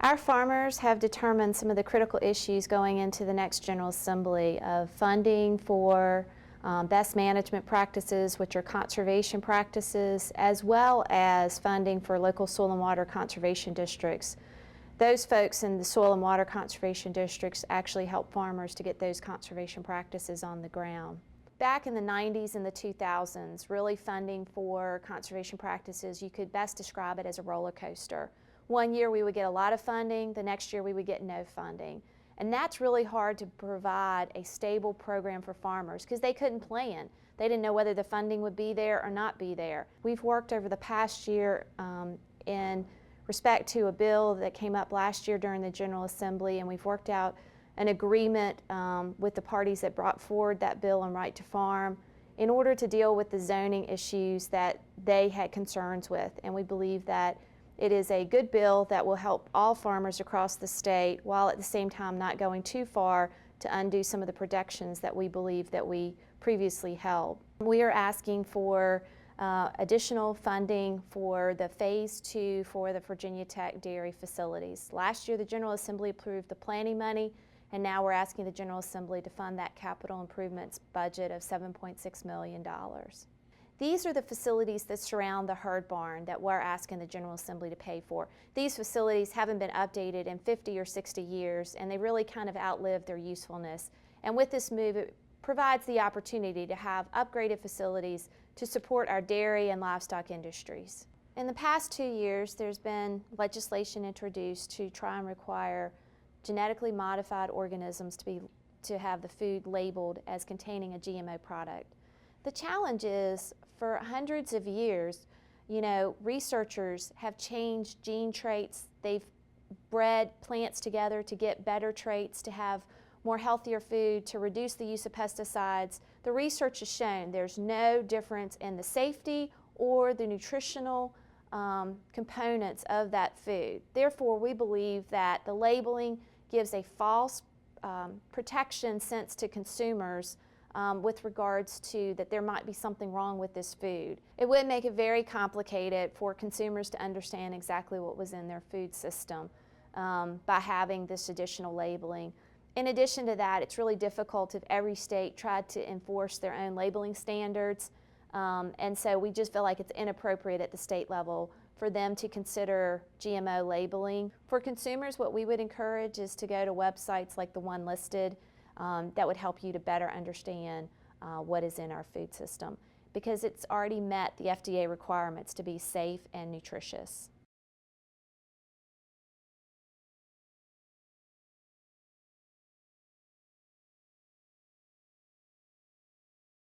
Our farmers have determined some of the critical issues going into the next General Assembly of funding for best management practices, which are conservation practices, as well as funding for local soil and water conservation districts. Those folks in the soil and water conservation districts actually help farmers to get those conservation practices on the ground. Back in the 90s and the 2000s, really funding for conservation practices, you could best describe it as a roller coaster. One year we would get a lot of funding, the next year we would get no funding. And that's really hard to provide a stable program for farmers because they couldn't plan. They didn't know whether the funding would be there or not be there. We've worked over the past year in respect to a bill that came up last year during the General Assembly, and we've worked out an agreement with the parties that brought forward that bill on right to farm in order to deal with the zoning issues that they had concerns with. And we believe that it is a good bill that will help all farmers across the state while at the same time not going too far to undo some of the protections that we believe that we previously held. We are asking for additional funding for the Phase 2 for the Virginia Tech dairy facilities. Last year the General Assembly approved the planning money, and now we're asking the General Assembly to fund that capital improvements budget of $7.6 million. These are the facilities that surround the herd barn that we're asking the General Assembly to pay for. These facilities haven't been updated in 50 or 60 years, and they really kind of outlived their usefulness. And with this move, it provides the opportunity to have upgraded facilities to support our dairy and livestock industries. In the past 2 years, there's been legislation introduced to try and require genetically modified organisms to have the food labeled as containing a GMO product. The challenge is, for hundreds of years, researchers have changed gene traits. They've bred plants together to get better traits, to have more healthier food, to reduce the use of pesticides. The research has shown there's no difference in the safety or the nutritional components of that food. Therefore, we believe that the labeling gives a false protection sense to consumers with regards to that there might be something wrong with this food. It would make it very complicated for consumers to understand exactly what was in their food system by having this additional labeling. In addition to that, it's really difficult if every state tried to enforce their own labeling standards, and so we just feel like it's inappropriate at the state level for them to consider GMO labeling. For consumers, what we would encourage is to go to websites like the one listed that would help you to better understand what is in our food system, because it's already met the FDA requirements to be safe and nutritious.